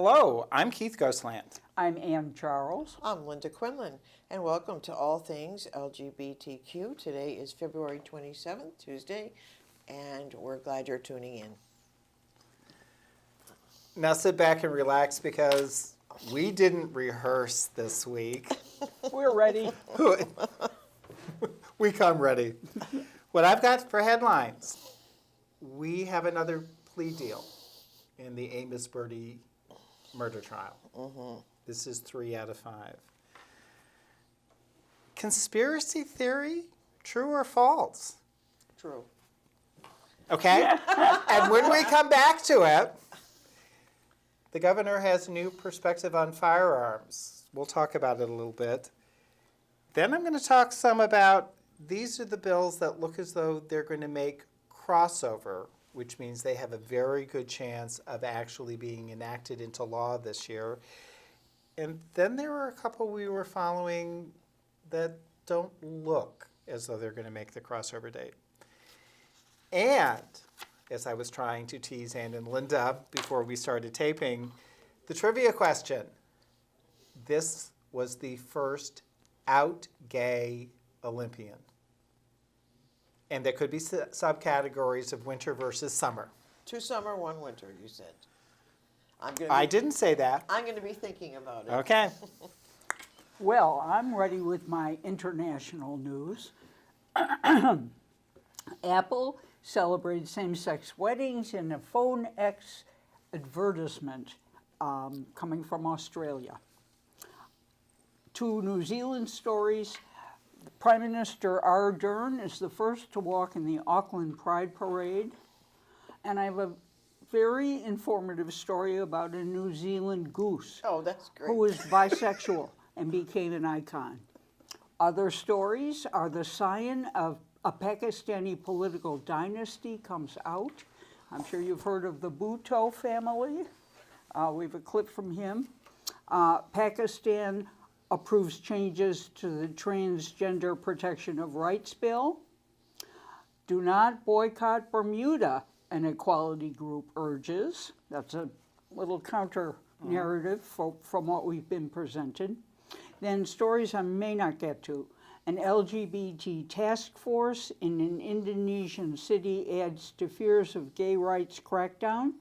Hello, I'm Keith Ghostland. I'm Ann Charles. I'm Linda Quinlan, and welcome to All Things LGBTQ. Today is February 27th, Tuesday, and we're glad you're tuning in. Now sit back and relax because we didn't rehearse this week. We're ready. We come ready. What I've got for headlines, we have another plea deal in the Amos Birdie murder trial. This is 3 out of 5. Conspiracy theory, true or false? True. Okay? And when we come back to it, the governor has a new perspective on firearms. We'll talk about it a little bit. Then I'm going to talk some about these are the bills that look as though they're going to make crossover, which means they have a very good chance of actually being enacted into law this year. And then there were a couple we were following that don't look as though they're going to make the crossover date. And as I was trying to tease Ann and Linda before we started taping, the trivia question. This was the first out gay Olympian. And there could be subcategories of winter versus summer. 2 summer, 1 winter, you said. I didn't say that. I'm going to be thinking about it. Okay. Well, I'm ready with my international news. Apple celebrated same-sex weddings in a Phone X advertisement coming from Australia. 2 New Zealand stories. Prime Minister Ardern is the first to walk in the Auckland Pride Parade. And I have a very informative story about a New Zealand goose. Oh, that's great. Who was bisexual and became an icon. Other stories are the scion of a Pakistani political dynasty comes out. I'm sure you've heard of the Bhutto family. We have a clip from him. Pakistan approves changes to the Transgender Protection of Rights Bill. Do not boycott Bermuda, an equality group urges. That's a little counter narrative from what we've been presented. Then stories I may not get to. An LGBT task force in an Indonesian city adds to fears of gay rights crackdown.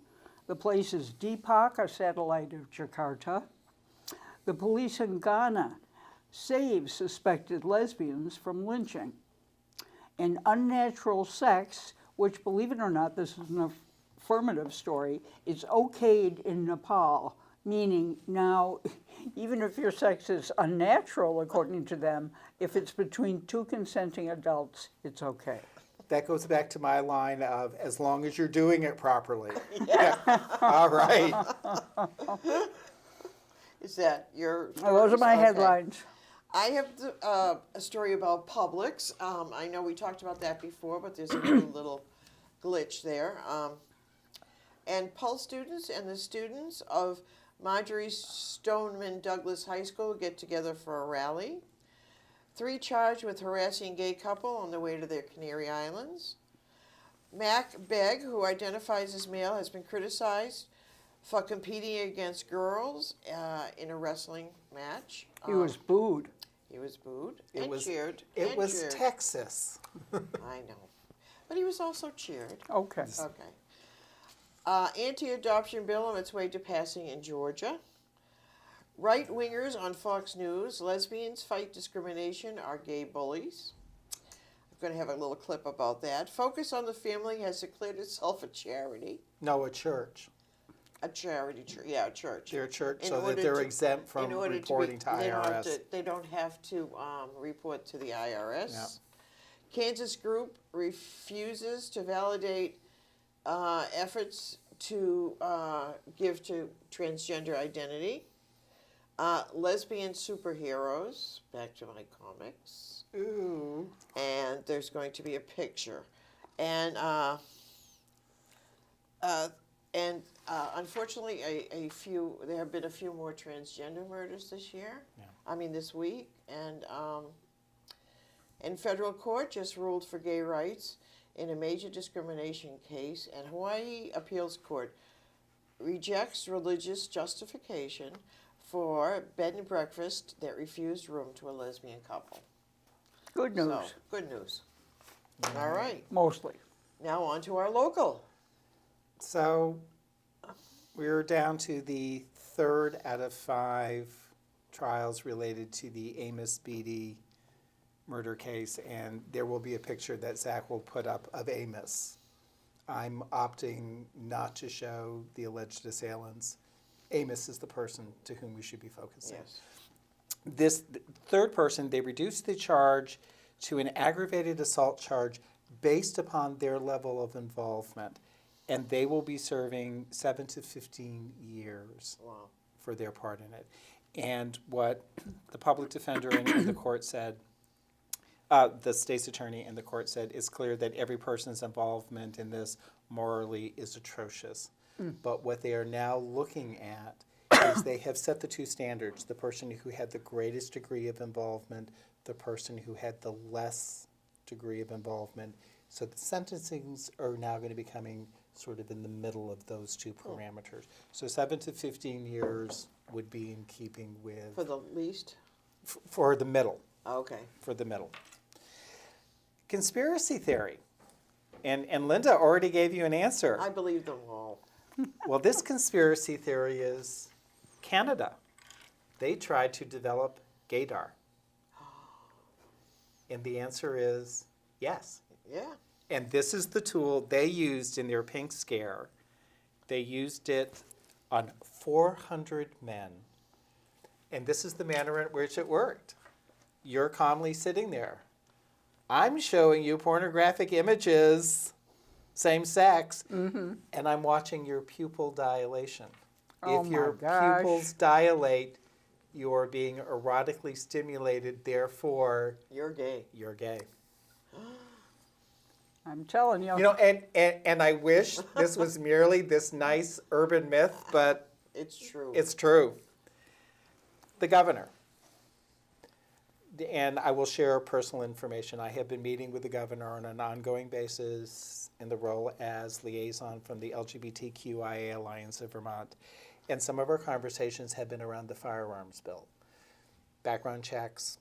The place is Deepak, a satellite of Jakarta. The police in Ghana save suspected lesbians from lynching. And unnatural sex, which, believe it or not, this is an affirmative story, is okayed in Nepal, meaning now, even if your sex is unnatural, according to them, if it's between 2 consenting adults, it's okay. That goes back to my line of, as long as you're doing it properly. Yeah. All right. Is that your Well, those are my stories? Okay. headlines. I have a story about Publix. I know we talked about that before, but there's a little glitch there. And Pulse students and the students of Marjorie Stoneman Douglas High School get together for a rally. 3 charged with harassing gay couple on their way to their Canary Islands. Mac Begg, who identifies as male, has been criticized for competing against girls in a wrestling match. He was booed. He was booed It and was, cheered. It and was cheered. Texas. I know. But he was also cheered. Okay. Okay. Anti-adoption bill on its way to passing in Georgia. Right-wingers on Fox News. Lesbians fight discrimination, are gay bullies. I'm going to have a little clip about that. Focus on the Family has declared itself a charity. No, a church. A charity, a church. They're a church In so that order they're to- exempt from in order reporting to IRS. They don't have to report to the IRS. Yeah. Kansas group refuses to validate efforts to give to transgender identity. Lesbian superheroes, back to my comics. Ooh. And there's going to be a picture. And unfortunately, there have been a few more transgender murders this year. Yeah. I mean, this week. And federal court just ruled for gay rights in a major discrimination case, and Hawaii Appeals Court rejects religious justification for bed and breakfast that refused room to a lesbian couple. Good news, So, good news. All right, mostly. now on to our local. So we're down to the third out of 5 trials related to the Amos Beatty murder case, and there will be a picture that Zach will put up of Amos. I'm opting not to show the alleged assailants. Amos is the person to whom we should be focusing. Yes. This third person, they reduced the charge to an aggravated assault charge based upon their level of involvement, and they will be serving 7 to 15 years Wow. for their part in it. And what the public defender and the court said, the state's attorney and the court said, it's clear that every person's involvement in this morally is atrocious. But what they are now looking at is they have set the 2 standards: the person who had the greatest degree of involvement, the person who had the less degree of involvement. So the sentencings are now going to be coming sort of in the middle of those 2 parameters. So 7 to 15 years would be in keeping with, For the least? for the middle, Okay. for the middle. Conspiracy theory. And Linda already gave you an answer. I believe them all. Well, this conspiracy theory is Canada. They tried to develop gaydar. And the answer is yes. Yeah. And this is the tool they used in their pink scare. They used it on 400 men. And this is the manner in which it worked. You're calmly sitting there. I'm showing you pornographic images, same sex, and I'm watching your pupil dilation. Oh If your my gosh. pupils dilate, you're being erotically stimulated, therefore, You're gay. you're gay. I'm telling you. You know, and I wish this was merely this nice urban myth, but It's true. it's true. The governor. And I will share personal information. I have been meeting with the governor on an ongoing basis in the role as liaison from the LGBTQIA Alliance of Vermont. And some of our conversations have been around the firearms bill. Background checks,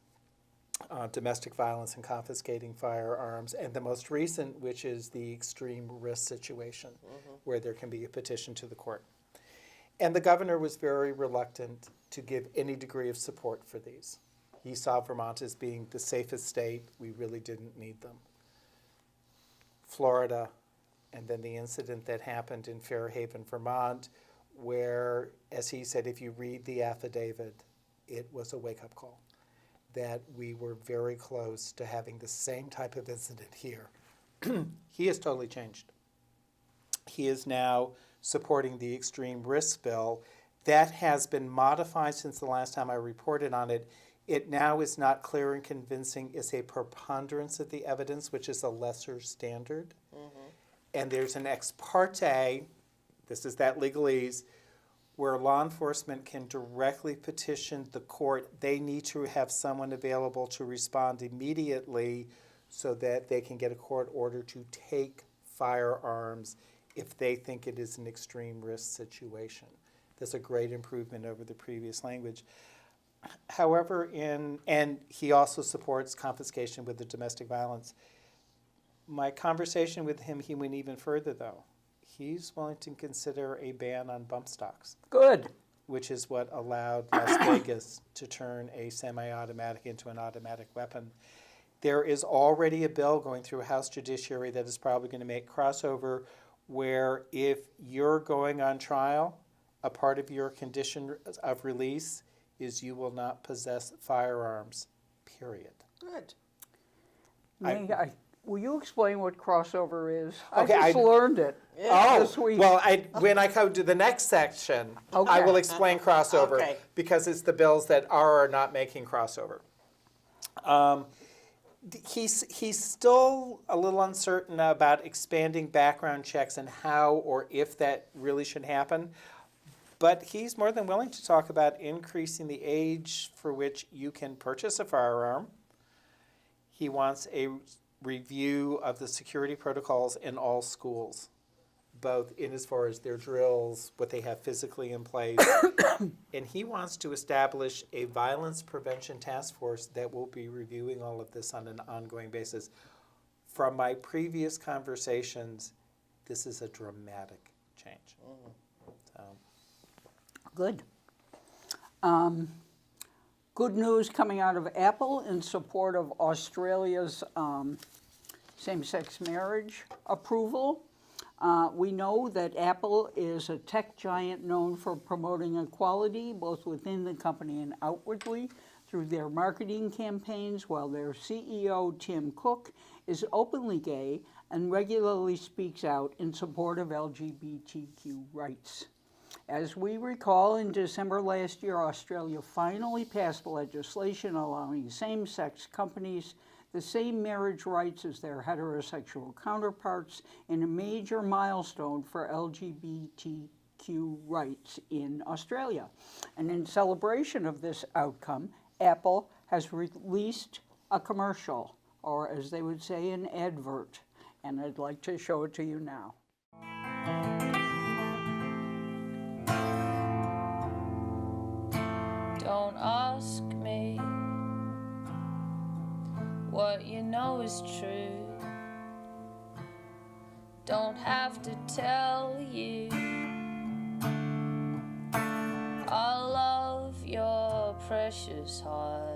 domestic violence and confiscating firearms, and the most recent, which is the extreme risk situation, where there can be a petition to the court. And the governor was very reluctant to give any degree of support for these. He saw Vermont as being the safest state. We really didn't need them. Florida, and then the incident that happened in Fairhaven, Vermont, where, as he said, if you read the affidavit, it was a wake-up call, that we were very close to having the same type of incident here. He has totally changed. He is now supporting the extreme risk bill. That has been modified since the last time I reported on it. It now is not clear and convincing. It's a preponderance of the evidence, which is a lesser standard. And there's an ex parte, this is that legalese, where law enforcement can directly petition the court. They need to have someone available to respond immediately so that they can get a court order to take firearms if they think it is an extreme risk situation. That's a great improvement over the previous language. However, and he also supports confiscation with the domestic violence. My conversation with him, he went even further, though. He's willing to consider a ban on bump stocks, Good. which is what allowed Las Vegas to turn a semi-automatic into an automatic weapon. There is already a bill going through House Judiciary that is probably going to make crossover, where if you're going on trial, a part of your condition of release is you will not possess firearms, period. Good. Will you explain what crossover is? Okay, I just learned it this week. Well, when I come to the next section, I Okay. will explain crossover, Okay. because it's the bills that are or not making crossover. He's still a little uncertain about expanding background checks and how or if that really should happen. But he's more than willing to talk about increasing the age for which you can purchase a firearm. He wants a review of the security protocols in all schools. both in as far as their drills, what they have physically in place. And he wants to establish a violence prevention task force that will be reviewing all of this on an ongoing basis. From my previous conversations, this is a dramatic change. So. Good. Good news coming out of Apple in support of Australia's same-sex marriage approval. We know that Apple is a tech giant known for promoting equality both within the company and outwardly through their marketing campaigns, while their CEO, Tim Cook, is openly gay and regularly speaks out in support of LGBTQ rights. As we recall, in December last year, Australia finally passed legislation allowing same-sex companies the same marriage rights as their heterosexual counterparts, in a major milestone for LGBTQ rights in Australia. And in celebration of this outcome, Apple has released a commercial, or as they would say, an advert. And I'd like to show it to you now. Don't ask me what you know is true. Don't have to tell you all of your precious heart.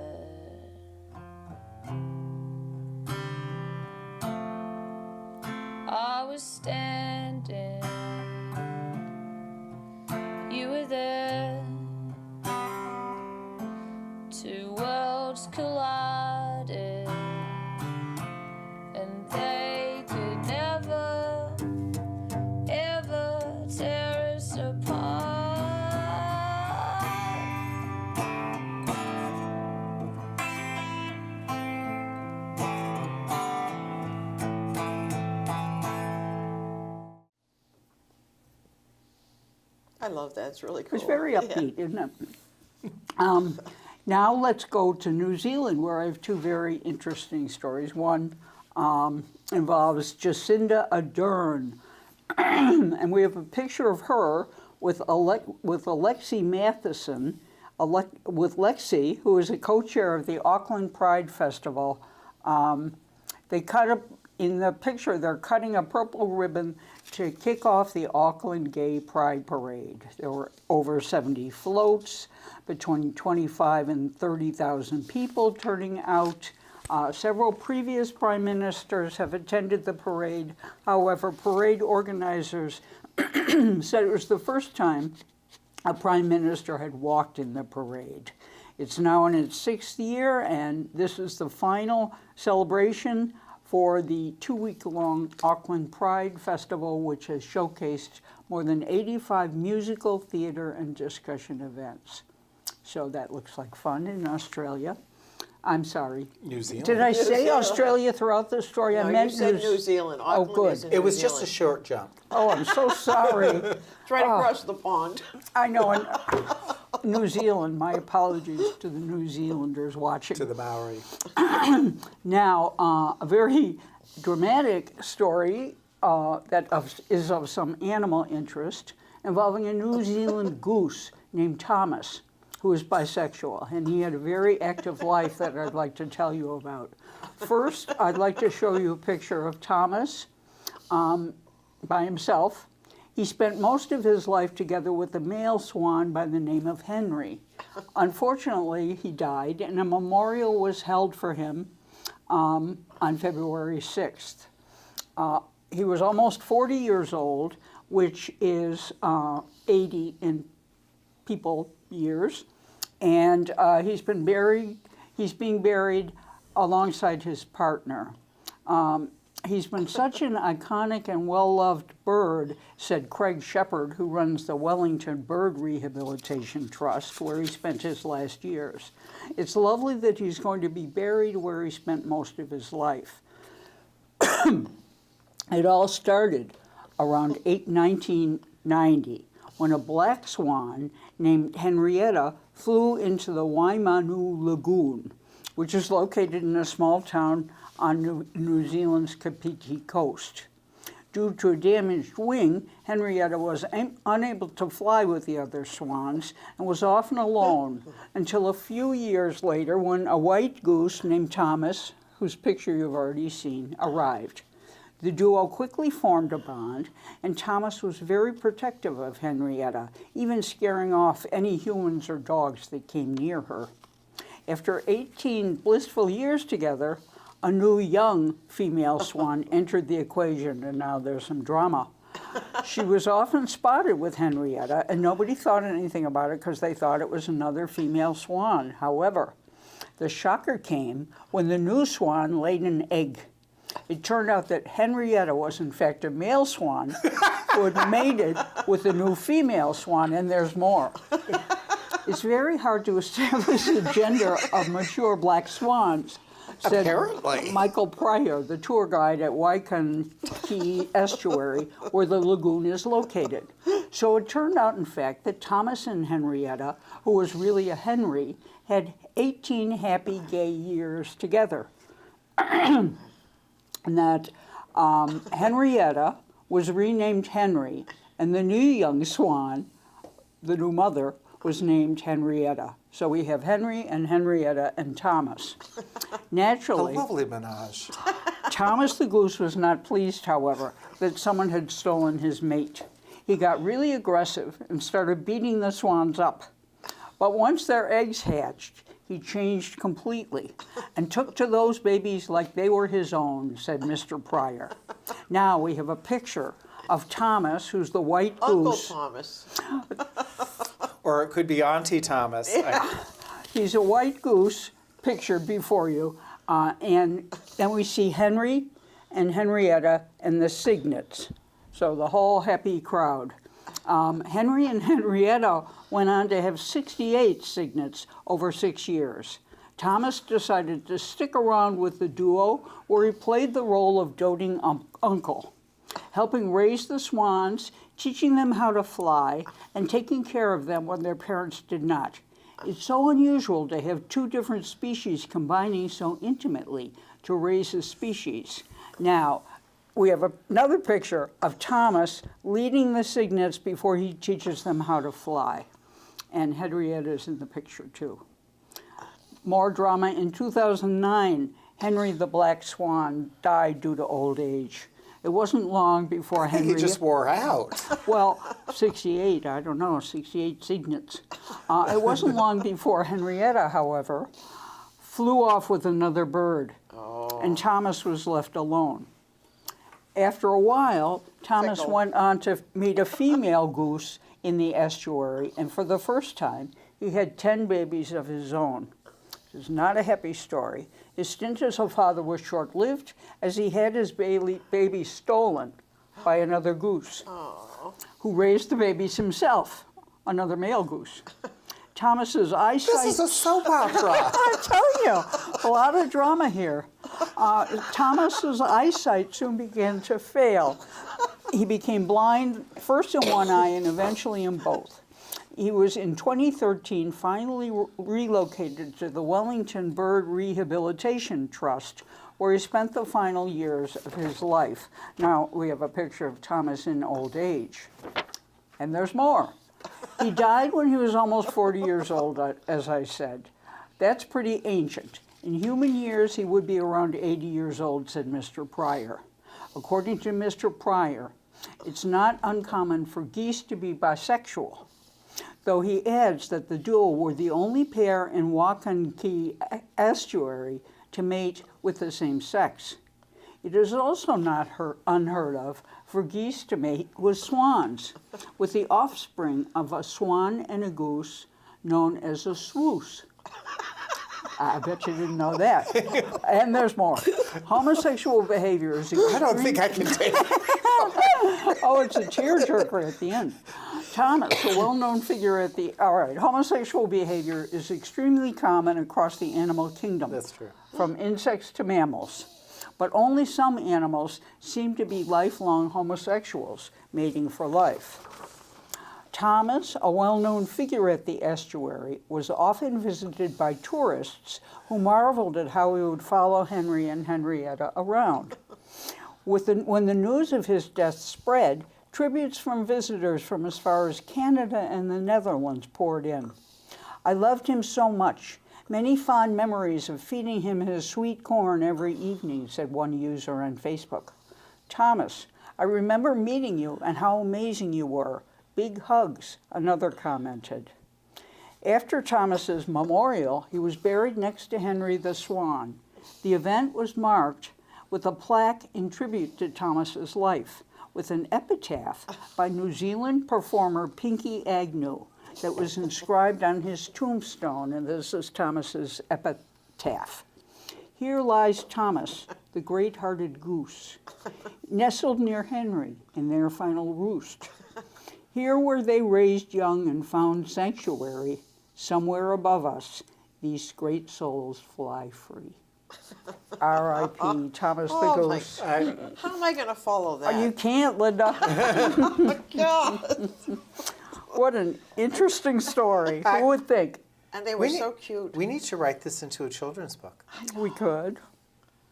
I was standing, you were there. Two worlds collided, and they could never, ever tear us apart. I love that. It's really cool. It's very upbeat, isn't it? Now let's go to New Zealand, where I have two very interesting stories. One involves Jacinda Ardern, and we have a picture of her with Alexi Matheson, with Lexi, who is a co-chair of the Auckland Pride Festival. They cut up, in the picture, they're cutting a purple ribbon to kick off the Auckland Gay Pride Parade. There were over 70 floats, between 25 and 30,000 people turning out. Several previous prime ministers have attended the parade. However, parade organizers said it was the first time a prime minister had walked in the parade. It's now in its 6th year, and this is the final celebration for the 2-week-long Auckland Pride Festival, which has showcased more than 85 musical, theater, and discussion events. So that looks like fun in Australia. I'm sorry. New Zealand. Did I say Zealand. Australia throughout the story? No, I meant you said New Zealand. Oh, Auckland good. is in It New was just a Zealand. short jump. Oh, I'm so sorry. It's right across the pond. I know. And New Zealand, my apologies to the New Zealanders watching. To the Maori. Now, a very dramatic story is of some animal interest, involving a New Zealand goose named Thomas, who is bisexual, and he had a very active life that I'd like to tell you about. First, I'd like to show you a picture of Thomas by himself. He spent most of his life together with a male swan by the name of Henry. Unfortunately, he died, and a memorial was held for him on February 6th. He was almost 40 years old, which is 80 in people years, and he's being buried alongside his partner. He's been such an iconic and well-loved bird, said Craig Shepard, who runs the Wellington Bird Rehabilitation Trust, where he spent his last years. It's lovely that he's going to be buried where he spent most of his life. It all started around 1990, when a black swan named Henrietta flew into the Waimanu Lagoon, which is located in a small town on New Zealand's Kapiti coast. Due to a damaged wing, Henrietta was unable to fly with the other swans and was often alone until a few years later when a white goose named Thomas, whose picture you've already seen, arrived. The duo quickly formed a bond, and Thomas was very protective of Henrietta, even scaring off any humans or dogs that came near her. After 18 blissful years together, a new young female swan entered the equation, and now there's some drama. She was often spotted with Henrietta, and nobody thought anything about it because they thought it was another female swan. However, the shocker came when the new swan laid an egg. It turned out that Henrietta was in fact a male swan who had mated with a new female swan, and there's more. It's very hard to establish the gender of mature black swans, said Apparently. Michael Pryor, the tour guide at Waikiki Estuary, where the lagoon is located. So it turned out, in fact, that Thomas and Henrietta, who was really a Henry, had 18 happy gay years together. And that Henrietta was renamed Henry, and the new young swan, the new mother, was named Henrietta. So we have Henry and Henrietta and Thomas. A Naturally, lovely menage. Thomas the goose was not pleased, however, that someone had stolen his mate. He got really aggressive and started beating the swans up. But once their eggs hatched, he changed completely and took to those babies like they were his own, said Mr. Pryor. Now we have a picture of Thomas, who's the white Uncle goose. Thomas. Or it could be Auntie Thomas. He's a white goose pictured before you. And then we see Henry and Henrietta and the cygnets. So the whole happy crowd. Henry and Henrietta went on to have 68 cygnets over 6 years. Thomas decided to stick around with the duo, where he played the role of doting uncle, helping raise the swans, teaching them how to fly, and taking care of them when their parents did not. It's so unusual to have two different species combining so intimately to raise a species. Now, we have another picture of Thomas leading the cygnets before he teaches them how to fly. And Henrietta's in the picture too. More drama. In 2009, Henry the black swan died due to old age. It wasn't long before Henry... He just wore out. Well, 68, I don't know, 68 cygnets. It wasn't long before Henrietta, however, flew off with another bird, and Thomas was left alone. After a while, Thomas Fickle. went on to meet a female goose in the estuary, and for the first time, he had 10 babies of his own. This is not a happy story. His stint as a father was short-lived, as he had his baby stolen by another goose, who raised the babies himself, another male goose. Thomas's eyesight... This is a soap opera. I tell you, a lot of drama here. Thomas's eyesight soon began to fail. He became blind, first in one eye and eventually in both. He was, in 2013, finally relocated to the Wellington Bird Rehabilitation Trust, where he spent the final years of his life. Now, we have a picture of Thomas in old age. And there's more. He died when he was almost 40 years old, as I said. That's pretty ancient. In human years, he would be around 80 years old, said Mr. Pryor. According to Mr. Pryor, it's not uncommon for geese to be bisexual, though he adds that the duo were the only pair in Waikiki Estuary to mate with the same sex. It is also not unheard of for geese to mate with swans, with the offspring of a swan and a goose known as a swoose. I bet you didn't know that. And there's more. Homosexual behavior is... I don't think I can take it. Oh, it's a tearjerker at the end. Thomas, a well-known figure at the... All right, homosexual behavior is extremely common across the animal kingdom. That's true. From insects to mammals. But only some animals seem to be lifelong homosexuals, mating for life. Thomas, a well-known figure at the estuary, was often visited by tourists who marveled at how he would follow Henry and Henrietta around. When the news of his death spread, tributes from visitors from as far as Canada and the Netherlands poured in. I loved him so much. Many fond memories of feeding him his sweet corn every evening, said one user on Facebook. Thomas, I remember meeting you and how amazing you were. Big hugs, another commented. After Thomas's memorial, he was buried next to Henry the Swan. The event was marked with a plaque in tribute to Thomas's life, with an epitaph by New Zealand performer Pinky Agnew that was inscribed on his tombstone, and this is Thomas's epitaph. Here lies Thomas, the great-hearted goose, nestled near Henry in their final roost. Here where they raised young and found sanctuary, somewhere above us, these great souls fly free. R.I.P. Thomas the Oh, my Goose. How am I going to follow that? You can't, Linda. Oh, God. What an interesting story. Who would think? And they were so cute. We need to write this into a children's book We could.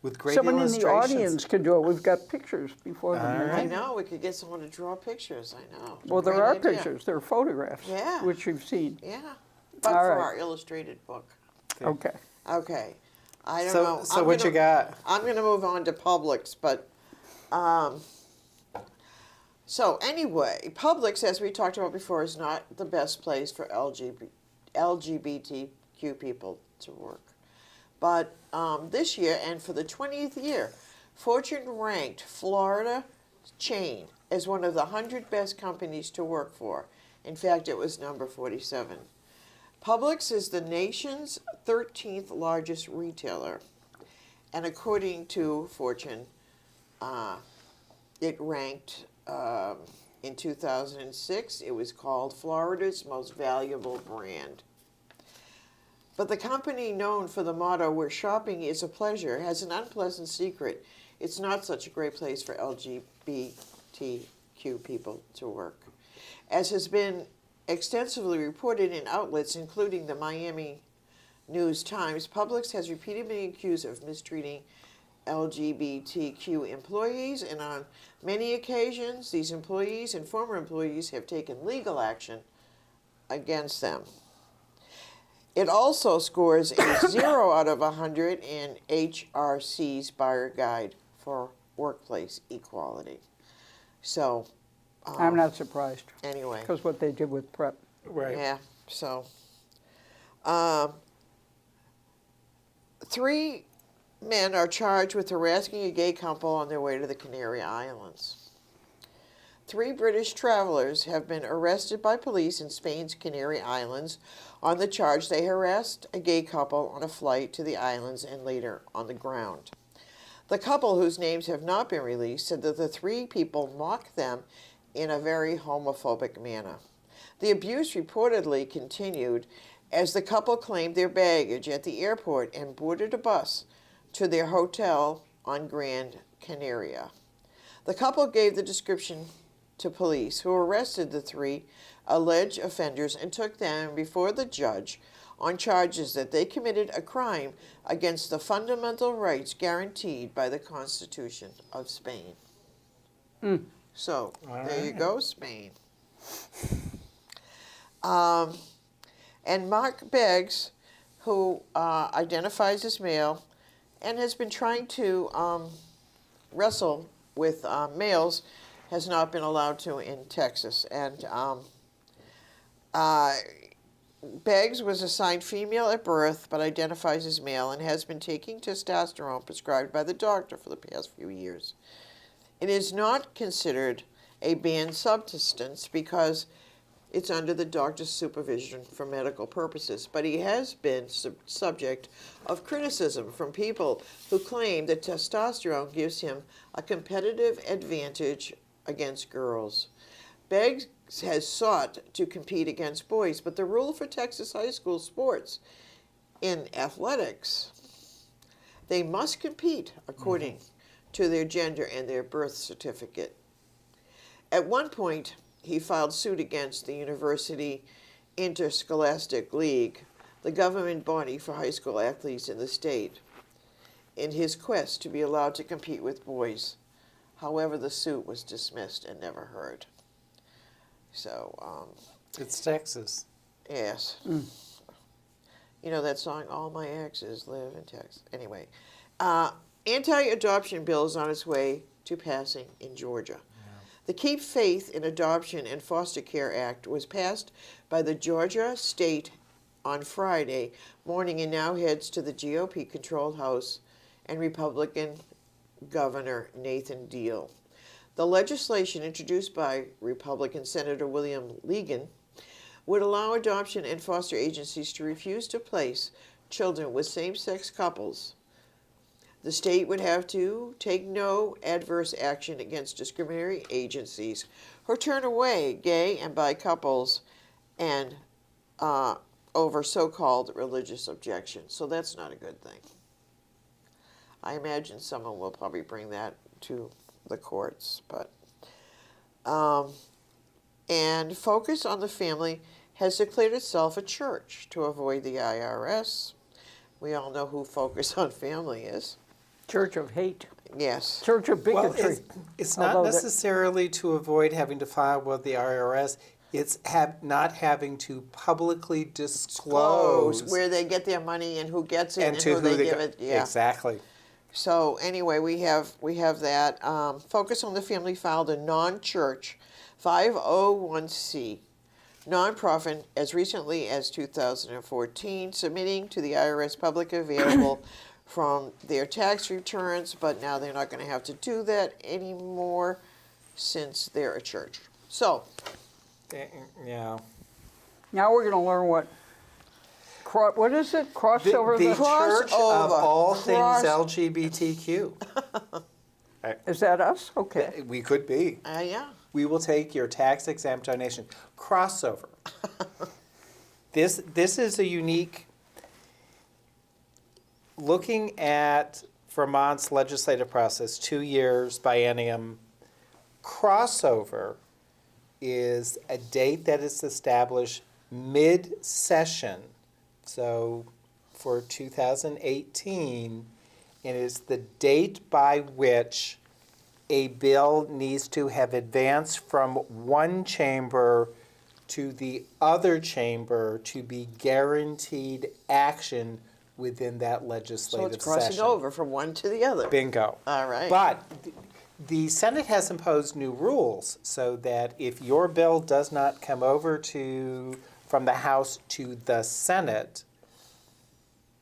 with great Someone in the illustrations. audience can do it. We've got pictures before them. All I right. know. We could get someone to draw pictures. I know. Well, there Great are idea. pictures. There are photographs, Yeah. which you've seen. Yeah. But All for right. our illustrated book. Okay. Okay. I don't So, know. so what you got? I'm going to move on to Publix, but so anyway, Publix, as we talked about before, is not the best place for LGBTQ people to work. But this year, and for the 20th year, Fortune ranked Florida chain as one of the 100 best companies to work for. In fact, it was number 47. Publix is the nation's 13th largest retailer. And according to Fortune, it ranked in 2006, it was called Florida's most valuable brand. But the company, known for the motto, "Where shopping is a pleasure," has an unpleasant secret. It's not such a great place for LGBTQ people to work. As has been extensively reported in outlets including the Miami News Times, Publix has repeatedly been accused of mistreating LGBTQ employees, and on many occasions, these employees and former employees have taken legal action against them. It also scores a 0 out of 100 in HRC's Buyer Guide for Workplace Equality. So, I'm not surprised, anyway. because what they did with PrEP. Right. Yeah, so. 3 men are charged with harassing a gay couple on their way to the Canary Islands. 3 British travelers have been arrested by police in Spain's Canary Islands on the charge they harassed a gay couple on a flight to the islands and later on the ground. The couple, whose names have not been released, said that the 3 people mocked them in a very homophobic manner. The abuse reportedly continued as the couple claimed their baggage at the airport and boarded a bus to their hotel on Gran Canaria. The couple gave the description to police, who arrested the 3 alleged offenders and took them before the judge on charges that they committed a crime against the fundamental rights guaranteed by the Constitution of Spain. So, there you go, Spain. And Mark Beggs, who identifies as male and has been trying to wrestle with males, has not been allowed to in Texas. And Beggs was assigned female at birth but identifies as male and has been taking testosterone prescribed by the doctor for the past few years. It is not considered a banned substance because it's under the doctor's supervision for medical purposes, but he has been subject of criticism from people who claim that testosterone gives him a competitive advantage against girls. Beggs has sought to compete against boys, but the rule for Texas high school sports in athletics, they must compete according to their gender and their birth certificate. At one point, he filed suit against the University Interscholastic League, the government body for high school athletes in the state, in his quest to be allowed to compete with boys However, the suit was dismissed and never heard. So, It's Texas. yes. You know that song, All My Exes Live in Texas. Anyway, anti-adoption bill is on its way to passing in Georgia. The Keep Faith in Adoption and Foster Care Act was passed by the Georgia State on Friday morning and now heads to the GOP-controlled House and Republican Governor Nathan Deal. The legislation introduced by Republican Senator William Ligon would allow adoption and foster agencies to refuse to place children with same-sex couples. The state would have to take no adverse action against discriminatory agencies or turn away gay and bi couples and over so-called religious objections. So that's not a good thing. I imagine someone will probably bring that to the courts, but and Focus on the Family has declared itself a church to avoid the IRS. We all know who Focus on Family is. Church of hate, Yes. church of Well, bigotry. it's not Although that- necessarily to avoid having to file with the IRS. It's not having to publicly disclose where they get their money and who gets it and, to who they the give go- it. Yeah. Exactly. So anyway, we have that. Focus on the Family filed a non-church 501c nonprofit as recently as 2014, submitting to the IRS public available from their tax returns, but now they're not going to have to do that anymore since they're a church. So, Yeah. Now we're going to learn what is it? Crossover. The the- church of crossover. all things Cross- LGBTQ. Is that us? Okay. We could be. yeah. We will take your tax-exempt donation. Crossover. This is a unique. Looking at Vermont's legislative process, 2 years biennium, crossover is a date that is established mid-session, so for 2018, and it's the date by which a bill needs to have advanced from one chamber to the other chamber to be guaranteed action within that So legislative it's crossing session. over from one to the other. Bingo. All right. But the Senate has imposed new rules so that if your bill does not come over from the House to the Senate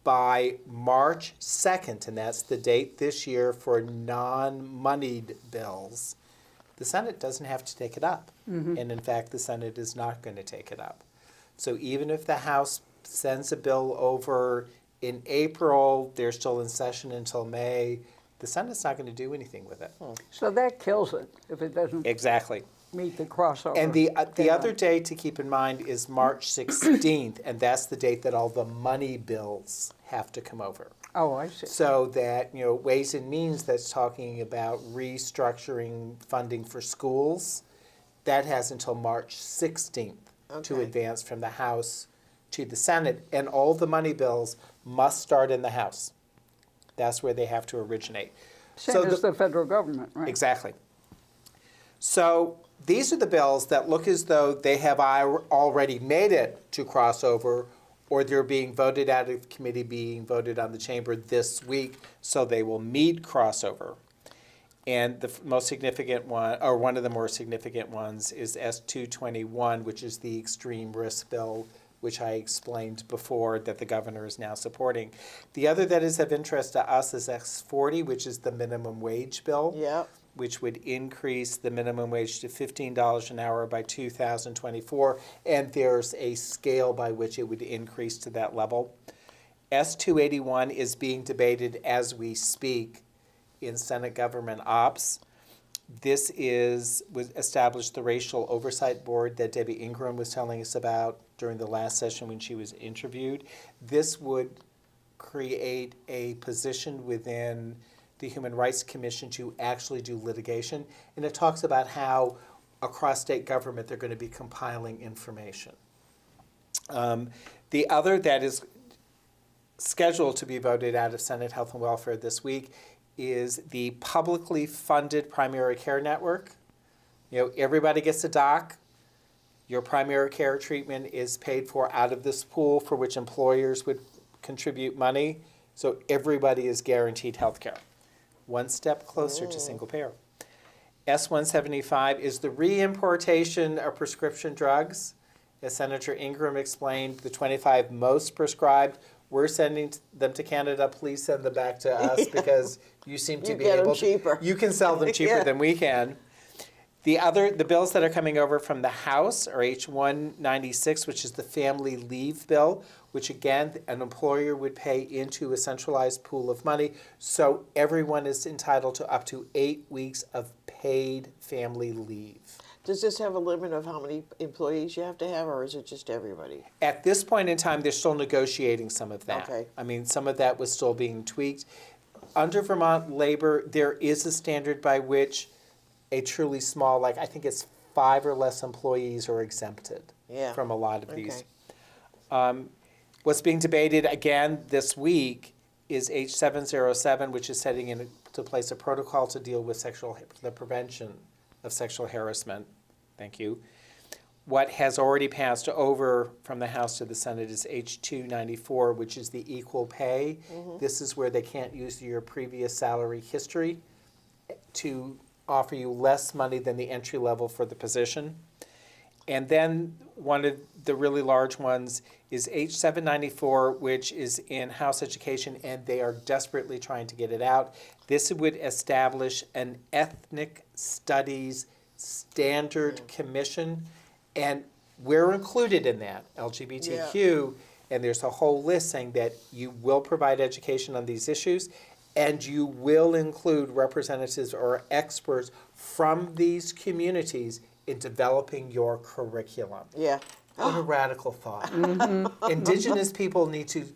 by March 2nd, and that's the date this year for non-moneyed bills, the Senate doesn't have to take it up. And in fact, the Senate is not going to take it up. So even if the House sends a bill over in April, they're still in session until May, the Senate's not going to do anything with it. So that kills it if it doesn't Exactly. meet the crossover. And the deadline. other date to keep in mind is March 16th, and that's the date that all the money bills have to come over. Oh, I see. So that, Ways and Means that's talking about restructuring funding for schools, that has until March 16th to Okay. advance from the House to the Senate, and all the money bills must start in the House. That's where they have to originate. Same as the federal government, right? Exactly. So these are the bills that look as though they have already made it to crossover, or they're being voted out of committee, being voted on the chamber this week, so they will meet crossover. And the most significant one, or one of the more significant ones, is S221, which is the extreme risk bill, which I explained before that the governor is now supporting. The other that is of interest to us is S40, which is the minimum wage bill, Yep. which would increase the minimum wage to $15 an hour by 2024, and there's a scale by which it would increase to that level. S281 is being debated as we speak in Senate Government Ops. This was established the Racial Oversight Board that Debbie Ingram was telling us about during the last session when she was interviewed. This would create a position within the Human Rights Commission to actually do litigation. And it talks about how across state government they're going to be compiling information. The other that is scheduled to be voted out of Senate Health and Welfare this week is the publicly funded primary care network. You know, everybody gets a doc. Your primary care treatment is paid for out of this pool for which employers would contribute money. So everybody is guaranteed health care. One step closer to single payer. S-175 is the reimportation of prescription drugs. As Senator Ingram explained, the 25 most prescribed, we're sending them to Canada. Please send them back to us because you seem to You be get 'em able cheaper. to. You can sell them cheaper Yeah. than we can. The bills that are coming over from the House are H-196, which is the family leave bill, which again, an employer would pay into a centralized pool of money. So everyone is entitled to up to 8 weeks of paid family leave. Does this have a limit of how many employees you have to have, or is it just everybody? At this point in time, they're still negotiating some of that. Okay. I mean, some of that was still being tweaked. Under Vermont labor, there is a standard by which a truly small, like I think it's 5 or less employees are exempted Yeah. from a lot of these. Okay. What's being debated again this week is H707, which is setting into place a protocol to deal with the prevention of sexual harassment. Thank you. What has already passed over from the House to the Senate is H294, which is the equal pay. This is where they can't use your previous salary history to offer you less money than the entry level for the position. And then one of the really large ones is H794, which is in House Education, and they are desperately trying to get it out. This would establish an ethnic studies standard commission, and we're included in that, LGBTQ, and there's a whole list saying that you will provide education on these issues, and you will include representatives or experts from these communities in developing your curriculum. Yeah. What a radical thought. Indigenous people need to,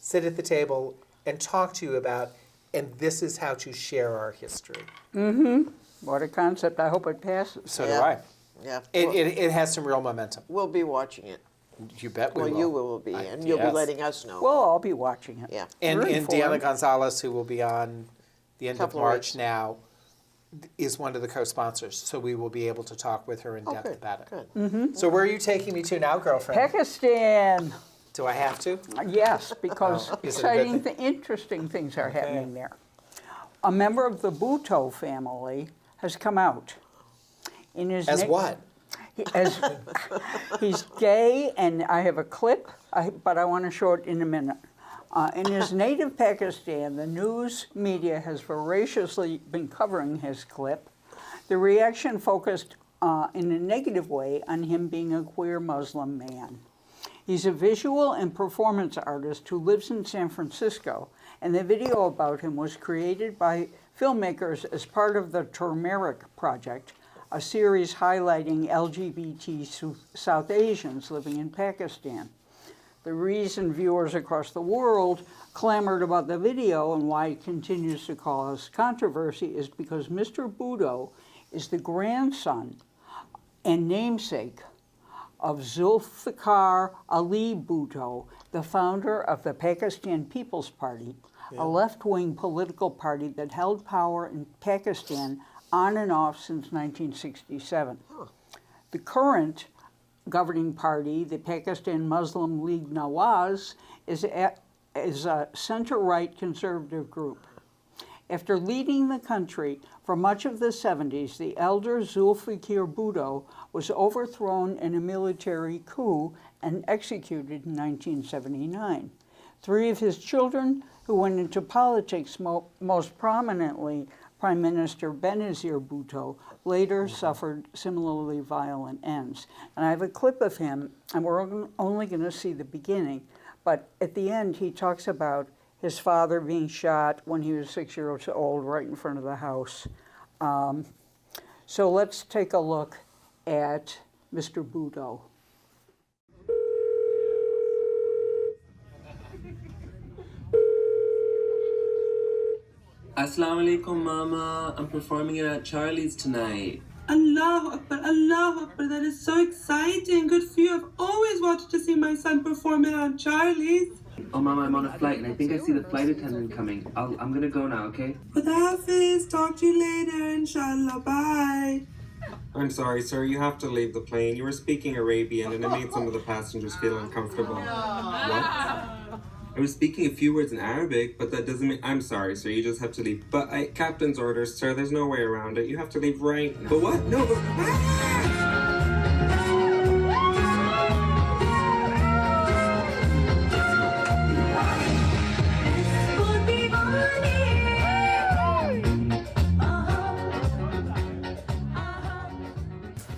sit at the table and talk to you about, and this is how to share our history. What a concept. I hope it passes. So Yeah. do I. Yeah. It has some real momentum. We'll be watching it. You bet we Well, will. you will be, and you'll be yes. letting us know. Well, I'll be watching it. Yeah. And We're Deanna informed. Gonzalez, who will be on the end of Couple of March weeks. now, is one of the co-sponsors. So we will be able to talk with her in Oh, depth good, about it. good. So where are you taking me to now, girlfriend? Pakistan. Do I have to? Yes, because Oh, is it a good exciting, thing? interesting things are happening there. A member of the Bhutto family has come out. In his As na- what? As he's gay, and I have a clip, but I want to show it in a minute. In his native Pakistan, the news media has voraciously been covering his clip. The reaction focused in a negative way on him being a queer Muslim man. He's a visual and performance artist who lives in San Francisco, and the video about him was created by filmmakers as part of the Turmeric Project, a series highlighting LGBT South Asians living in Pakistan. The reason viewers across the world clamored about the video and why it continues to cause controversy is because Mr. Bhutto is the grandson and namesake of Zulfikar Ali Bhutto, the founder of the Pakistan People's Party, a left-wing political party that held power in Pakistan on and off since 1967. The current governing party, the Pakistan Muslim League Nawaz, is a center-right conservative group. After leading the country for much of the 70s, the elder Zulfikar Bhutto was overthrown in a military coup and executed in 1979. 3 of his children, who went into politics most prominently, Prime Minister Benazir Bhutto, later suffered similarly violent ends. And I have a clip of him, and we're only going to see the beginning, but at the end he talks about his father being shot when he was 6 years old right in front of the house. So let's take a look at Mr. Bhutto. Assalamu alaikum, Mama. I'm performing it at Charlie's tonight. Allahu Akbar, that is so exciting. Good for you. I've always wanted to see my son perform it on Charlie's. Oh, Mama, I'm on a flight, and I think I see the flight attendant coming. I'm gonna go now, okay? Khudafiz, talk to you later, inshallah, bye. I'm sorry, sir. You have to leave the plane. You were speaking Arabian, and it made some of the passengers feel uncomfortable. What? I was speaking a few words in Arabic, but that doesn't mean... I'm sorry, sir. You just have to leave. But captain's orders, sir. There's no way around it. You have to leave right now. But what? No, but...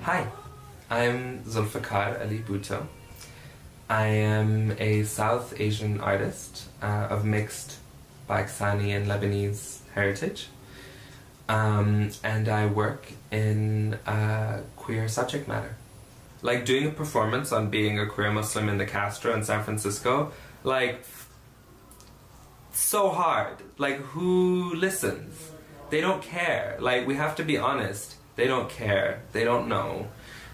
Hi, I'm Zulfikar Ali Bhutto. I am a South Asian artist of mixed Pakistani and Lebanese heritage. And I work in queer subject matter. Like doing a performance on being a queer Muslim in the Castro in San Francisco, like, so hard. Like, who listens? They don't care. Like, we have to be honest. They don't care. They don't know.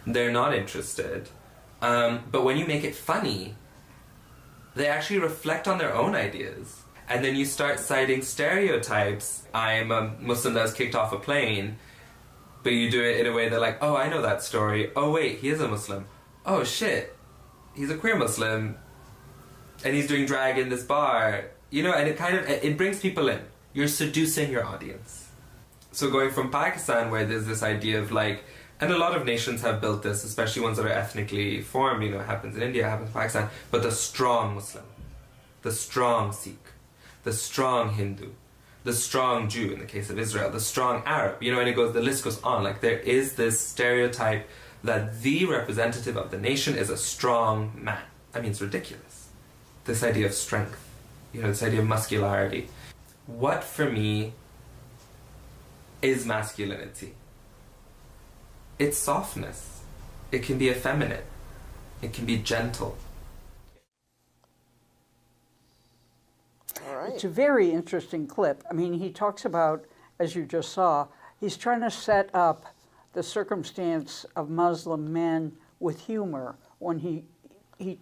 They're not interested. But when you make it funny, they actually reflect on their own ideas. And then you start citing stereotypes. I'm a Muslim that was kicked off a plane. But you do it in a way that like, oh, I know that story. Oh, wait, he is a Muslim. Oh, shit. He's a queer Muslim. And he's doing drag in this bar. You know, and it brings people in. You're seducing your audience. So going from Pakistan, where there's this idea of like, and a lot of nations have built this, especially ones that are ethnically formed, you know, it happens in India, it happens in Pakistan, but the strong Muslim, the strong Sikh, the strong Hindu, the strong Jew in the case of Israel, the strong Arab, you know, and the list goes on. Like, there is this stereotype that the representative of the nation is a strong man. I mean, it's ridiculous. This idea of strength, you know, this idea of muscularity. What, for me, is masculinity? It's softness. It can be effeminate. It can be gentle. All right. It's a very interesting clip. I mean, he talks about, as you just saw, he's trying to set up the circumstance of Muslim men with humor when he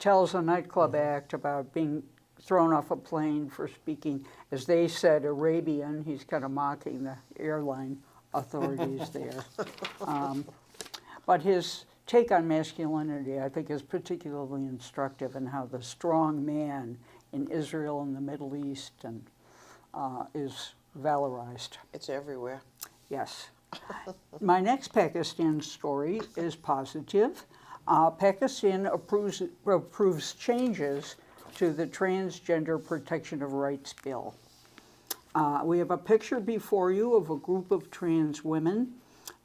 tells a nightclub act about being thrown off a plane for speaking, as they said, Arabian. He's kind of mocking the airline authorities there. But his take on masculinity, I think, is particularly instructive in how the strong man in Israel and the Middle East and is valorized. It's everywhere. Yes. My next Pakistan story is positive. Pakistan approves changes to the Transgender Protection of Rights Bill. We have a picture before you of a group of trans women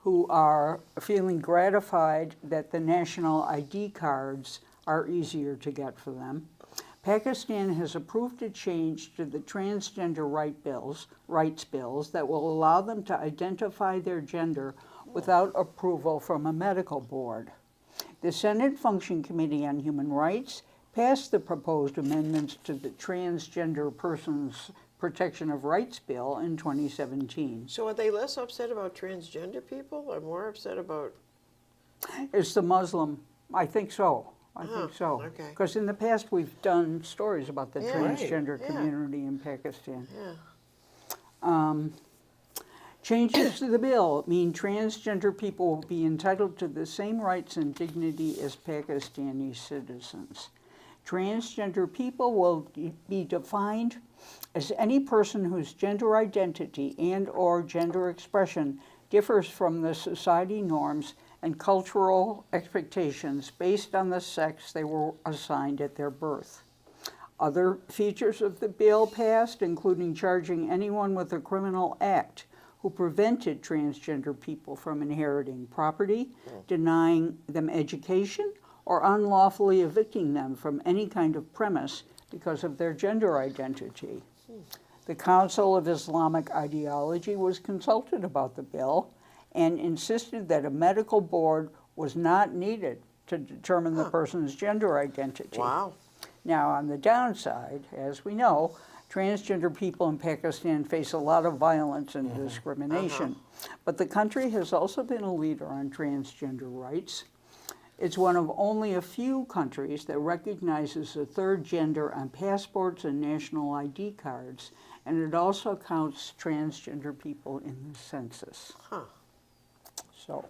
who are feeling gratified that the national ID cards are easier to get for them. Pakistan has approved a change to the transgender rights bills that will allow them to identify their gender without approval from a medical board. The Senate Function Committee on Human Rights passed the proposed amendments to the Transgender Persons Protection of Rights Bill in 2017. So are they less upset about transgender people or more upset about... It's the Muslim, I think so. I think so. Okay. Because in the past we've done stories about the Yeah. transgender Yeah. community in Pakistan. Yeah. Changes to the bill mean transgender people will be entitled to the same rights and dignity as Pakistani citizens. Transgender people will be defined as any person whose gender identity and/or gender expression differs from the society norms and cultural expectations based on the sex they were assigned at their birth. Other features of the bill passed, including charging anyone with a criminal act who prevented transgender people from inheriting property, denying them education, or unlawfully evicting them from any kind of premise because of their gender identity. The Council of Islamic Ideology was consulted about the bill and insisted that a medical board was not needed to determine the person's gender identity. Wow. Now, on the downside, as we know, transgender people in Pakistan face a lot of violence and discrimination. But the country has also been a leader on transgender rights. It's one of only a few countries that recognizes a third gender on passports and national ID cards, and it also counts transgender people in the census. Huh. So,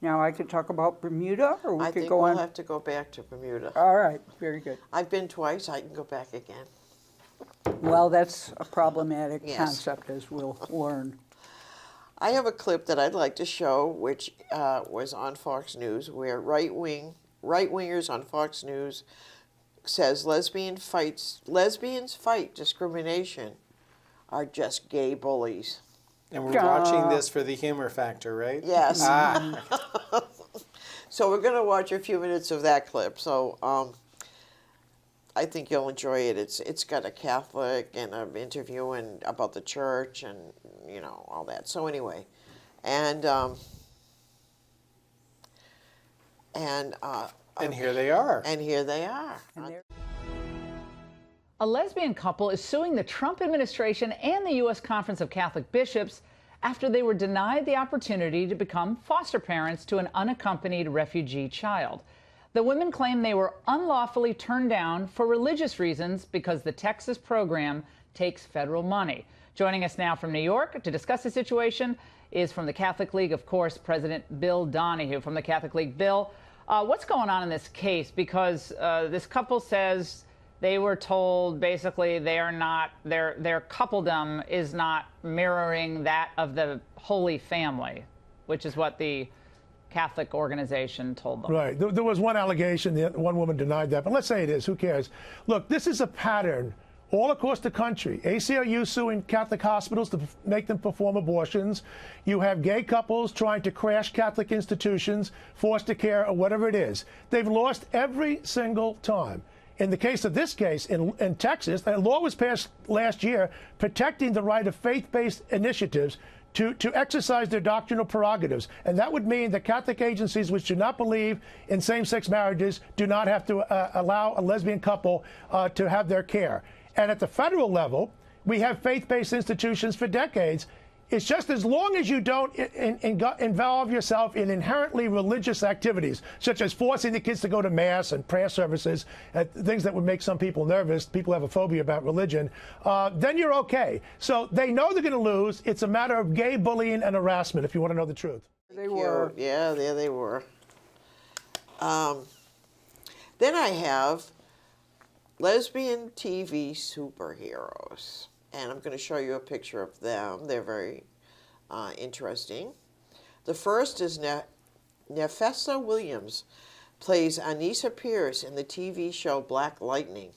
now I could talk about Bermuda, or we I could think go we'll on. have to go back to Bermuda. All right, very good. I've been twice. I can go back again. Well, that's a problematic Yes. concept, as we'll learn. I have a clip that I'd like to show, which was on Fox News, where right-wingers on Fox News says lesbians fight discrimination are just gay bullies. And we're watching this for the humor factor, right? Yes. Ah, So we're going to watch a few minutes of that clip. So I think you'll enjoy it. It's got a Catholic and an interview about the church and all that. So anyway, and here they are. And here they are. A lesbian couple is suing the Trump administration and the U.S. Conference of Catholic Bishops after they were denied the opportunity to become foster parents to an unaccompanied refugee child. The women claim they were unlawfully turned down for religious reasons because the Texas program takes federal money. Joining us now from New York to discuss the situation is from the Catholic League, of course, President Bill Donahue from the Catholic League. Bill, what's going on in this case? Because this couple says they were told basically their coupledom is not mirroring that of the Holy Family, which is what the Catholic organization told them. Right. There was one allegation. The one woman denied that. But let's say it is. Who cares? Look, this is a pattern all across the country. ACLU suing Catholic hospitals to make them perform abortions. You have gay couples trying to crash Catholic institutions, foster care, or whatever it is. They've lost every single time. In the case of this case, in Texas, a law was passed last year protecting the right of faith-based initiatives to exercise their doctrinal prerogatives. And that would mean that Catholic agencies which do not believe in same-sex marriages do not have to allow a lesbian couple to have their care. And at the federal level, we have faith-based institutions for decades. It's just as long as you don't involve yourself in inherently religious activities, such as forcing the kids to go to Mass and prayer services, things that would make some people nervous, people have a phobia about religion, then you're okay. So they know they're going to lose. It's a matter of gay bullying and harassment, if you want to know the truth. They were. Yeah, there they were. Then I have lesbian TV superheroes. And I'm going to show you a picture of them. They're very interesting. The first is Nefessa Williams, plays Anissa Pierce in the TV show Black Lightning,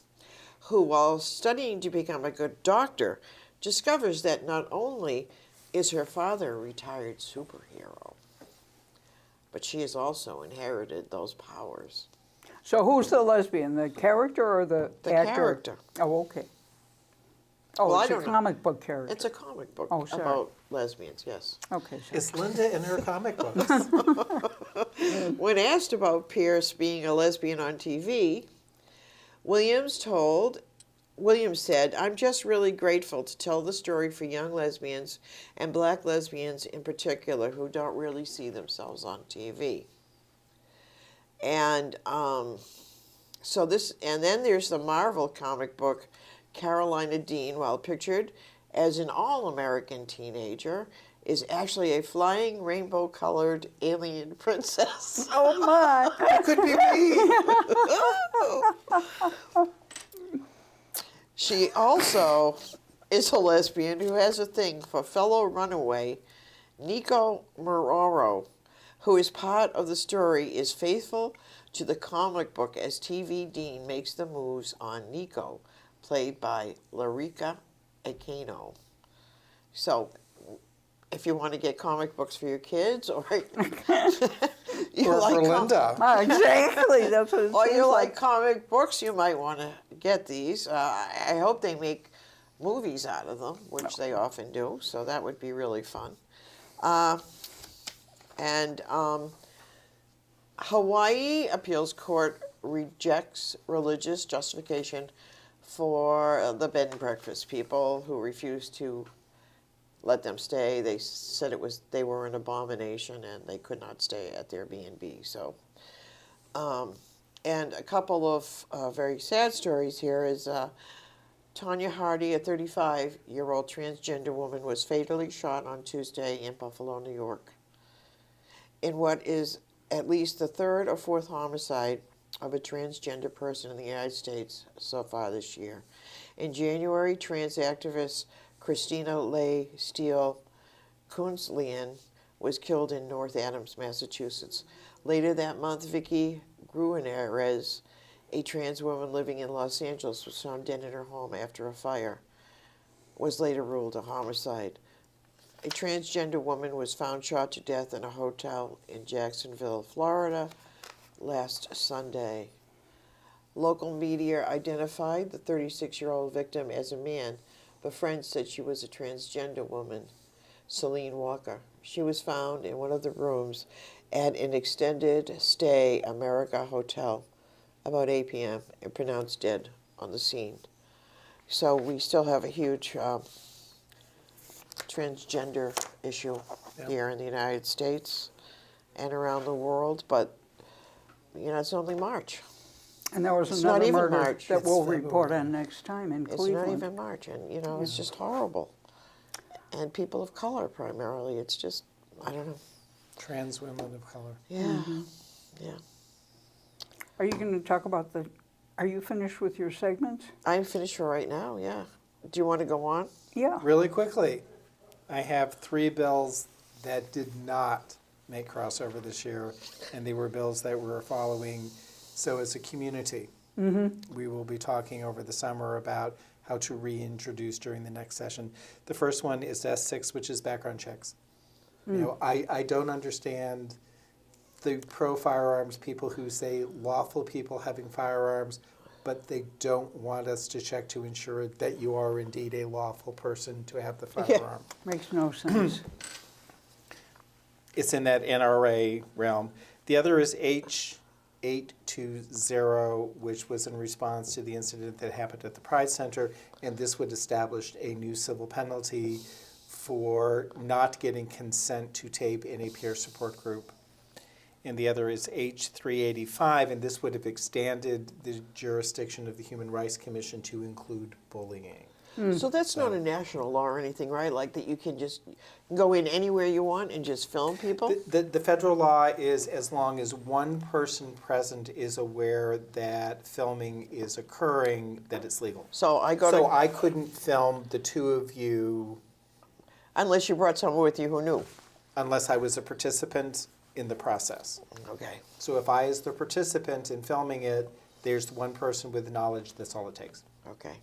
who, while studying to become a good doctor, discovers that not only is her father a retired superhero, but she has also inherited those powers. So who's the lesbian, the character or the actor? Character. Oh, okay. Oh, Well, I it's a don't know. comic book character. It's a comic book Oh, sorry. about lesbians, yes. Okay, sorry. Is Linda in her comic books? When asked about Pierce being a lesbian on TV, Williams said, "I'm just really grateful to tell the story for young lesbians and black lesbians in particular who don't really see themselves on TV." And then there's the Marvel comic book Carolina Dean, while pictured as an all-American teenager, is actually a flying rainbow-colored alien princess. Oh my! It could be me. She also is a lesbian who has a thing for fellow runaway Nico Mororo, who is part of the story, is faithful to the comic book as TV Dean makes the moves on Nico, played by Larika Aquino. So, if you want to get comic books for your kids, or you Or for Linda. Exactly. That's what it or seems you like comic books, you might want to get these. I hope they make movies out of them, which they often do. So that would be really fun. Hawaii appeals court rejects religious justification for the bed and breakfast people who refused to let them stay. They said they were an abomination and they could not stay at their B&B. So And a couple of very sad stories here is Tanya Hardy, a 35-year-old transgender woman, was fatally shot on Tuesday in Buffalo, New York, in what is at least the third or fourth homicide of a transgender person in the United States so far this year. In January, trans activist Christina Leigh Steele Kunzlian was killed in North Adams, Massachusetts. Later that month, Vicky Gruenerez, a trans woman living in Los Angeles, was found dead in her home after a fire, was later ruled a homicide. A transgender woman was found shot to death in a hotel in Jacksonville, Florida, last Sunday. Local media identified the 36-year-old victim as a man, but friends said she was a transgender woman, Celine Walker. She was found in one of the rooms at an extended stay America Hotel about 8 p.m. and pronounced dead on the scene. So we still have a huge transgender issue here in the United States and around the world, but you know, it's only March. And there was It's not another even murder March. that It's we'll February. report on next time in It's Cleveland. not even March, and you know, it's just horrible. And people of color primarily, it's just, I don't know. Trans women of color. Yeah, yeah. Are you going to talk about are you finished with your segment? I'm finished for right now, yeah. Do you want to go on? Yeah. Really quickly, I have 3 bills that did not make crossover this year, and they were bills that we're following. So as a community, we will be talking over the summer about how to reintroduce during the next session. The first one is S6, which is background checks. You know, I don't understand the pro-firearms people who say lawful people having firearms, but they don't want us to check to ensure that you are indeed a lawful person to have the firearm. Makes no sense. It's in that NRA realm. The other is H820, which was in response to the incident that happened at the Pride Center, and this would establish a new civil penalty for not getting consent to tape in a peer support group. And the other is H385, and this would have extended the jurisdiction of the Human Rights Commission to include bullying. So that's not a national law or anything, right? Like that you can just go in anywhere you want and just film people? The federal law is as long as one person present is aware that filming is occurring, that it's legal. So I go So to, I couldn't film the two of you unless you brought someone with you who knew. unless I was a participant in the process. Okay. So if I, as the participant in filming it, there's one person with knowledge, that's all it takes. Okay.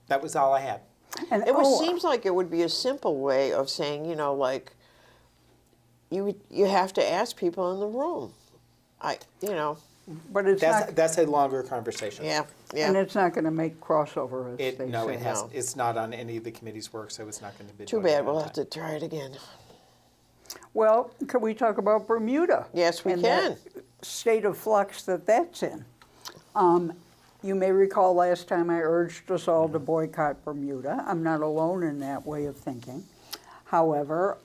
That was all I had. And Seems like it would be a simple way of saying, you know, like you have to ask people in the room. but it's not, That's a longer conversation. Yeah, and yeah. it's not going to make crossover, as they say. No, it has. No. It's not on any of the committee's work, so it's not going to be. Too doing it bad. on We'll time. have to try it again. Well, can we talk about Bermuda? Yes, we and can. that state of flux that's in. You may recall last time I urged us all to boycott Bermuda. I'm not alone in that way of thinking. However,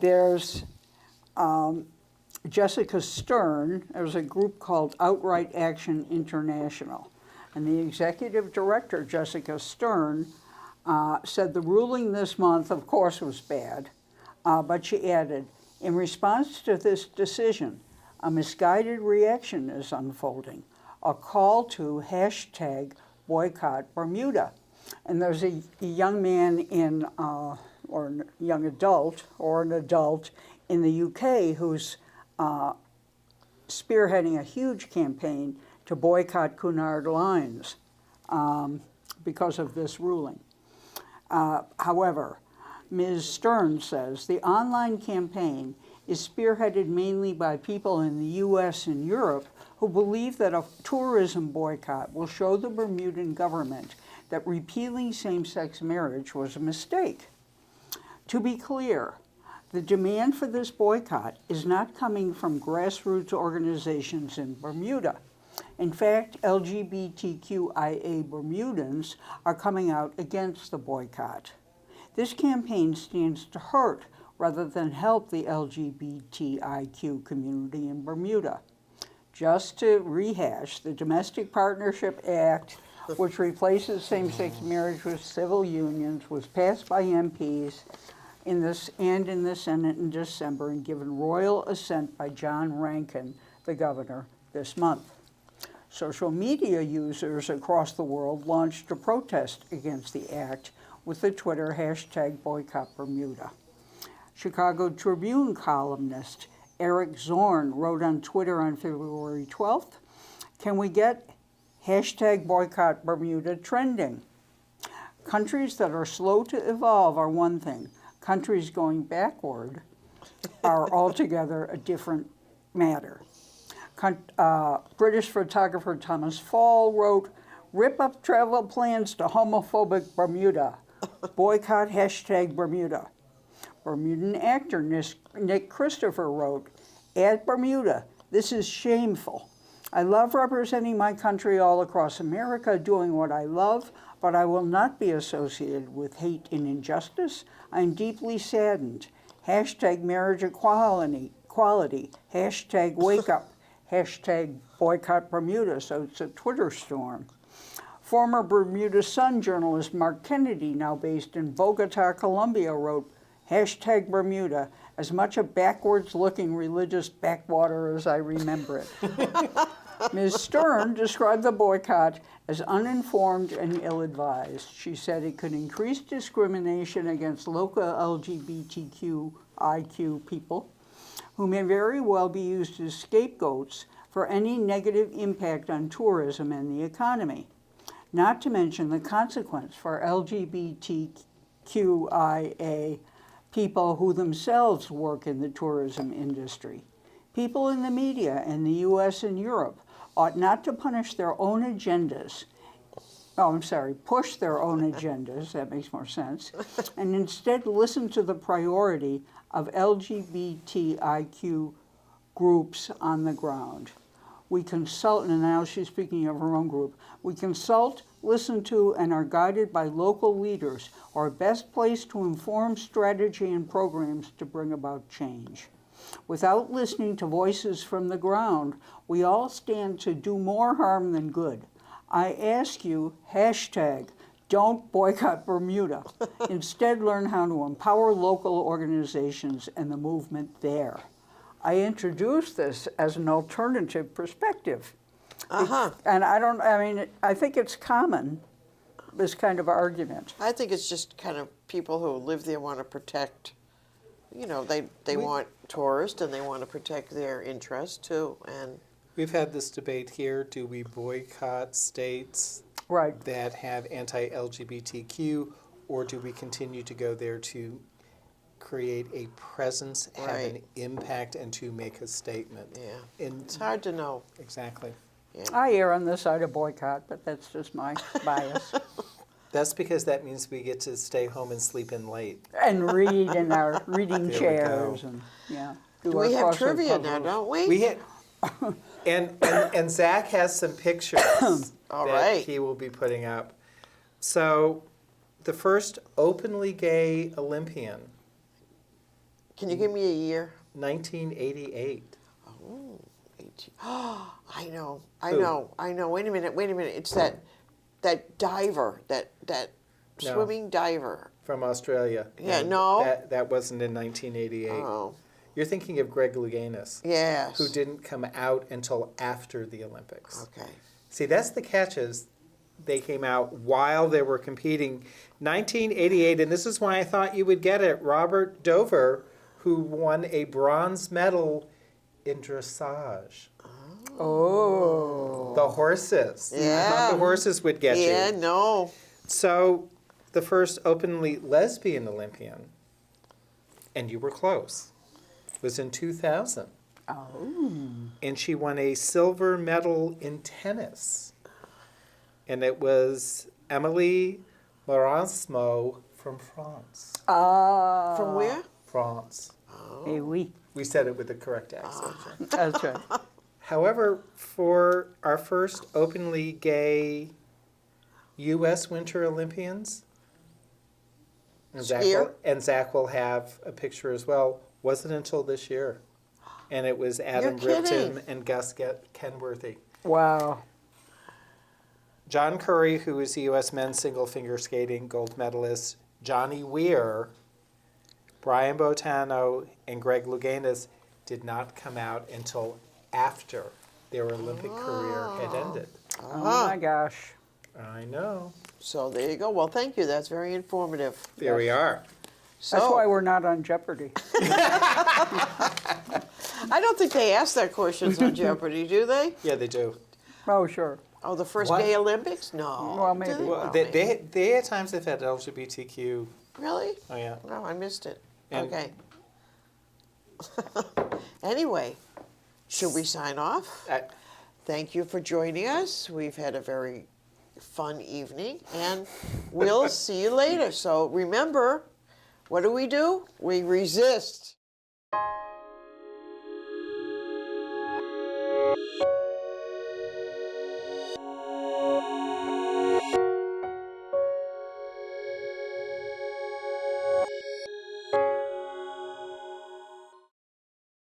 there's Jessica Stern. There's a group called Outright Action International. And the executive director, Jessica Stern, said the ruling this month, of course, was bad. But she added, in response to this decision, a misguided reaction is unfolding, a call to hashtag boycott Bermuda. And there's a young man in, or a young adult, or an adult in the UK who's spearheading a huge campaign to boycott Cunard Lines because of this ruling. However, Ms. Stern says the online campaign is spearheaded mainly by people in the US and Europe who believe that a tourism boycott will show the Bermudan government that repealing same-sex marriage was a mistake. To be clear, the demand for this boycott is not coming from grassroots organizations in Bermuda. In fact, LGBTQIA Bermudans are coming out against the boycott. This campaign stands to hurt rather than help the LGBTIQ community in Bermuda. Just to rehash, the Domestic Partnership Act, which replaces same-sex marriage with civil unions, was passed by MPs in the Senate in December and given royal assent by John Rankin, the governor, this month. Social media users across the world launched a protest against the act with the Twitter hashtag Boycott Bermuda. Chicago Tribune columnist Eric Zorn wrote on Twitter on February 12th, "Can we get hashtag Boycott Bermuda trending? Countries that are slow to evolve are one thing. Countries going backward are altogether a different matter." British photographer Thomas Fall wrote, "Rip up travel plans to homophobic Bermuda. Boycott hashtag Bermuda." Bermudan actor Nick Christopher wrote, "At Bermuda, this is shameful. I love representing my country all across America, doing what I love, but I will not be associated with hate and injustice. I'm deeply saddened. Hashtag marriage equality, hashtag wake up, hashtag boycott Bermuda." So it's a Twitter storm. Former Bermuda Sun journalist Mark Kennedy, now based in Bogota, Colombia, wrote, hashtag Bermuda, as much a backwards-looking religious backwater as I remember it. Ms. Stern described the boycott as uninformed and ill-advised. She said it could increase discrimination against local LGBTQIQ people, who may very well be used as scapegoats for any negative impact on tourism and the economy, not to mention the consequence for LGBTQIA people who themselves work in the tourism industry. People in the media in the US and Europe ought not to push their own agendas, that makes more sense, and instead listen to the priority of LGBTIQ groups on the ground. We consult, and now she's speaking of her own group, we consult, listen to, and are guided by local leaders who are best placed to inform strategy and programs to bring about change. Without listening to voices from the ground, we all stand to do more harm than good. I ask you, hashtag, don't boycott Bermuda. Instead, learn how to empower local organizations and the movement there. I introduced this as an alternative perspective. And I think it's common, this kind of argument. I think it's just kind of people who live there want to protect, they want tourists and they want to protect their interests too. And We've had this debate here. Do we boycott states that have anti-LGBTQ, or do we continue to go there to create a presence, have an impact, and to make a statement? Yeah, And it's hard to know. Exactly. Yeah. I err on the side of boycott, but that's just my bias. That's because that means we get to stay home and sleep in late. And read in our reading There we chairs go. and We have crossword trivia now, puzzles. don't we? We had, and Zach has some pictures All that right. he will be putting up. So, the first openly gay Olympian, Can you give me a year? 1988. Oh, 18. I know. Who? Wait a minute. It's that diver, that No. swimming diver. From Australia. Yeah, And no. That wasn't in 1988. Oh, You're thinking of Greg Louganis, yes. who didn't come out until after the Olympics. Okay. See, that's the catch is they came out while they were competing. 1988, and this is why I thought you would get it, Robert Dover, who won a bronze medal in dressage. Oh. The horses. I Yeah. thought the horses would get Yeah, you. no. So, the first openly lesbian Olympian, and you were close, was in 2000. Oh. And she won a silver medal in tennis. And it was Emily Marasmo from France. From where? France. Eh oui. We said it with the correct accent. That's right. However, for our first openly gay U.S. Winter Olympians, And Zach will have a picture as well. Wasn't until this year. And it was Adam You're kidding. Ripton and Gus Kenworthy. Wow. John Curry, who is the U.S. men's single figure skating gold medalist, Johnny Weir, Brian Botano, and Greg Louganis did not come out until after their Olympic career had ended. Oh my gosh. I know. So there you go. Well, thank you. That's very informative. There we are. So, That's why we're not on Jeopardy. I don't think they ask that questions on Jeopardy, do they? Yeah, they do. Oh, sure. Oh, the first What? gay Olympics? No. Well, Do maybe. they? Well, Well, they, maybe. they at times have had LGBTQ. Really? Oh, yeah. No, I missed it. And- Okay. Anyway, should we sign off? Thank you for joining us. We've had a very fun evening, and we'll see you later. So remember, what do? We resist.